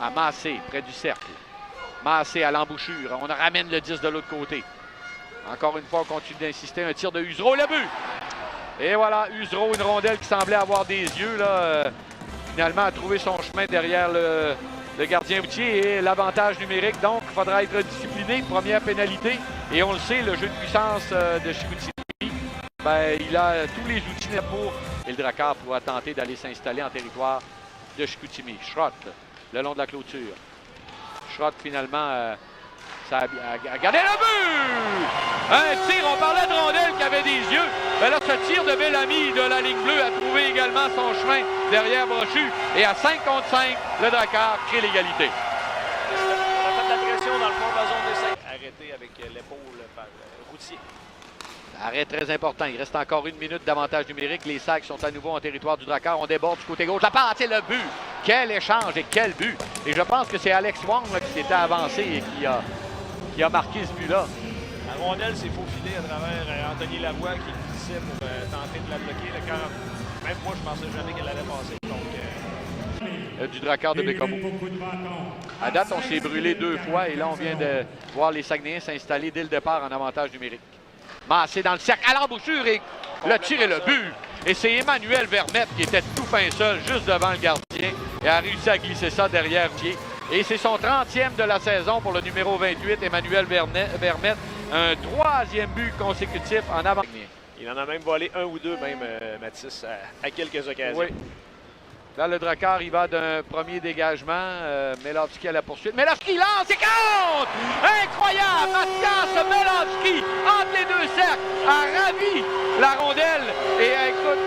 à Massé, près du cercle. Massé à l'embouchure. On ramène le 10 de l'autre côté. Encore une fois, on continue d'insister. Un tir de Usereau, le but! Et voilà, Usereau, une rondelle qui semblait avoir des yeux, là, finalement a trouvé son chemin derrière le gardien routier et l'avantage numérique. Donc, il faudra être discipliné. Première pénalité. Et on le sait, le jeu de puissance de Chicoutimi, ben, il a tous les outils pour. Et le Drakkar pourra tenter d'aller s'installer en territoire de Chicoutimi. Schrott, le long de la clôture. Schrott, finalement, ça a gardé le but! Un tir, on parlait de rondelle qui avait des yeux. Ben là, ce tir de Bellamy de la ligne bleue a trouvé également son chemin derrière Brochu. Et à 5 contre 5, le Drakkar crée l'égalité. On a fait de la pression dans le fond de la zone des 5. Arrêté avec l'épaule par Routier. Arrêt très important. Il reste encore 1 minute d'avantage numérique. Les Sacs sont à nouveau en territoire du Drakkar. On déborde du côté gauche. La passe, c'est le but. Quel échange et quel but. Et je pense que c'est Alex Wong là, qui s'était avancé et qui a marqué ce but-là. La rondelle s'est faufilée à travers Anthony Lavoie qui glissait pour tenter de la bloquer. Même moi, je pensais jamais qu'elle allait passer. Donc, du Drakkar de Bécomo. À date, on s'est brûlé 2 fois et là, on vient de voir les Saguenayens s'installer dès le départ en avantage numérique. Massé dans le cercle à l'embouchure et le tir et le but. Et c'est Emmanuel Vermette qui était tout fin seul juste devant le gardien et a réussi à glisser ça derrière pied. Et c'est son 30e de la saison pour le numéro 28, Emmanuel Vermette. Un 3e but consécutif en avant. Il en a même volé 1 ou 2, même Mathis, à quelques occasions. Oui. Là, le Drakkar, il va d'un premier dégagement. Melovski à la poursuite. Melovski lance et compte! Incroyable! Mathias Melovski, entre les deux cercles, a ravi la rondelle. Et écoute...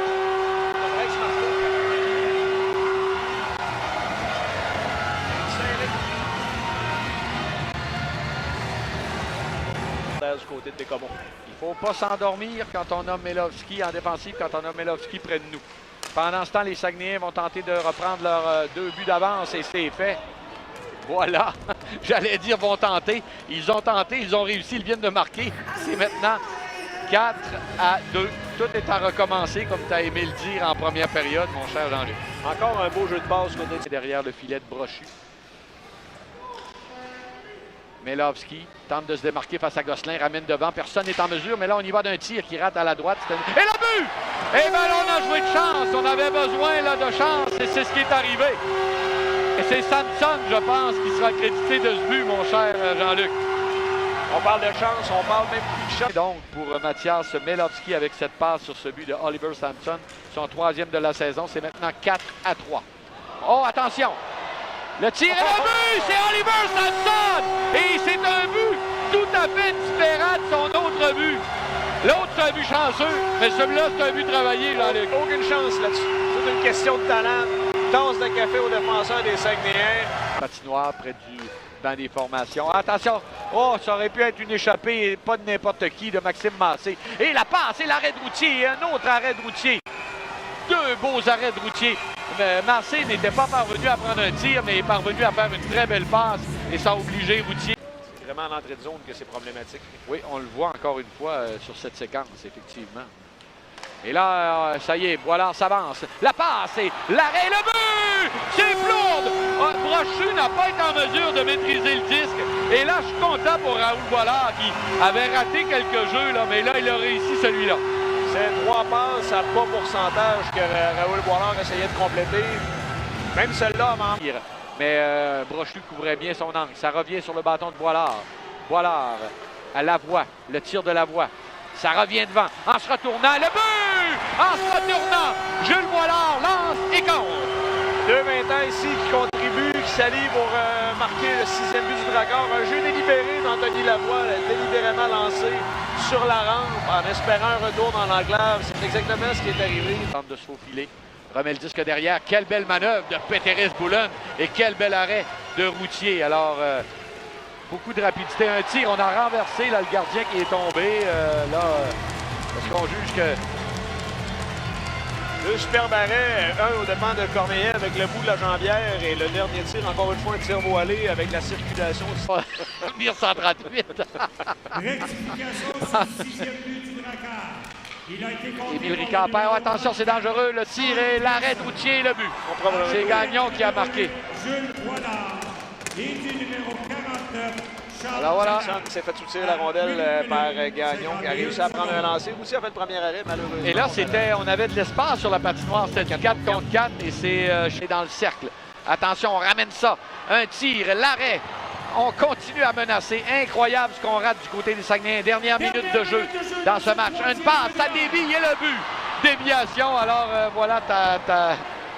Du côté de Bécomo. Il ne faut pas s'endormir quand on a Melovski en défensive, quand on a Melovski près de nous. Pendant ce temps, les Saguenayens vont tenter de reprendre leurs 2 buts d'avance et c'est fait. Voilà, j'allais dire vont tenter. Ils ont tenté, ils ont réussi, ils viennent de marquer. C'est maintenant 4 à 2. Tout est à recommencer, comme tu as aimé le dire en première période, mon cher Jean-Luc. Encore un beau jeu de passe côté derrière le filet de Brochu. Melovski tente de se démarquer face à Gosselin, ramène devant, personne n'est en mesure, mais là on y va d'un tir qui rate à la droite. Et le but! Eh bien là on a joué de chance, on avait besoin là, de chance et c'est ce qui est arrivé. Et c'est Samson, je pense, qui sera crédité de ce but, mon cher Jean-Luc. On parle de chance, on parle même plus de chance. Donc pour Mathias Melovski avec cette passe sur ce but de Oliver Samson, son 3e de la saison, c'est maintenant 4 à 3. Oh attention! Le tir et le but, c'est Oliver Samson! Et c'est un but tout à fait différent de son autre but. L'autre, c'est un but chanceux, mais celui-là, c'est un but travaillé, Jean-Luc. Aucune chance là-dessus. C'est une question de talent. Tasse de café aux défenseurs des Saguenayens. Patinoire près du banc des formations. Attention! Oh, ça aurait pu être une échappée, pas de n'importe qui, de Maxime Massé. Et la passe, et l'arrêt de Routier, un autre arrêt de Routier. 2 beaux arrêts de Routier. Massé n'était pas parvenu à prendre un tir, mais est parvenu à faire une très belle passe et ça a obligé Routier. C'est vraiment à l'entrée de zone que c'est problématique. Oui, on le voit encore une fois sur cette séquence, effectivement. Et là, ça y est, voilà, s'avance. La passe et l'arrêt, le but! C'est Plourde! Brochu n'a pas été en mesure de maîtriser le disque. Et là, je suis content pour Raoul Boilard qui avait raté quelques jeux, là, mais là, il a réussi celui-là. C'est 3 passes à bas pourcentage que Raoul Boilard essayait de compléter. Même celle-là, mais Brochu couvrait bien son angle. Ça revient sur le bâton de Boilard. Boilard à Lavoie, le tir de Lavoie. Ça revient devant, en se retournant, le but! En se retournant, Jules Boilard lance et compte. 2 20 ici qui contribuent, qui s'allient pour marquer le 6e but du Drakkar. Un jeu délibéré d'Anthony Lavoie, délibérément lancé sur la rampe en espérant un retour dans l'enclave. C'est exactement ce qui est arrivé. Il tente de se faufiler, remet le disque derrière. Quelle belle manœuvre de Péteris Boulogne et quel bel arrêt de Routier. Alors, beaucoup de rapidité. Un tir, on a renversé là, le gardien qui est tombé. Parce qu'on juge que... 2 superbes arrêts, un au dépend de Cormeillet avec le bout de la jambière et le dernier tir, encore une fois, un tir voilé avec la circulation. Mire 138. Rectification sur le 6e but du Drakkar. Émile Ricard perd. Oh, attention, c'est dangereux. Le tir et l'arrêt de Routier, le but. C'est Gagnon qui a marqué. Jules Boilard. et du numéro 49, Charles. Alors voilà. Johnson s'est fait soutirer la rondelle par Gagnon, qui a réussi à prendre un lancer. Aussi a fait le premier arrêt, malheureusement. Et là, on avait de l'espace sur la patinoire. C'était 4 contre 4 et c'est dans le cercle. Attention, on ramène ça. Un tir, l'arrêt. On continue à menacer. Incroyable ce qu'on rate du côté des Saguenayens. Dernière minute de jeu dans ce match. Une passe, ça dévie et le but. Déviation. Alors voilà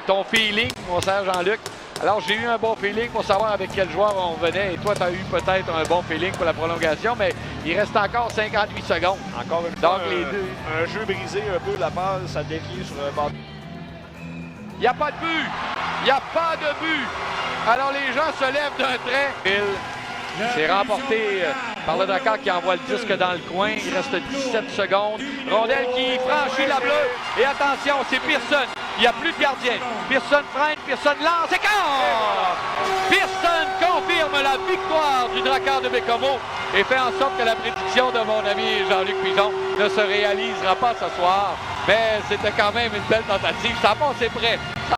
ton feeling, mon cher Jean-Luc. Alors j'ai eu un bon feeling pour savoir avec quel joueur on venait. Et toi, tu as eu peut-être un bon feeling pour la prolongation, mais il reste encore 58 secondes. Encore une fois, Donc, les deux. un jeu brisé un peu, la balle, ça dévie sur un bord. Il n'y a pas de but. Il n'y a pas de but. Alors les gens se lèvent d'un trait. C'est remporté par le Dakar qui envoie le disque dans le coin. Il reste 17 secondes. Rondelle qui franchit la bleue. Et attention, c'est Pearson. Il n'y a plus de gardien. Pearson freine, Pearson lance. Et Pearson confirme la victoire du Drakkar de Baie-Comeau et fait en sorte que la prédiction de mon ami Jean-Luc Pigeon ne se réalisera pas ce soir. Mais c'était quand même une belle tentative. Ça passait près.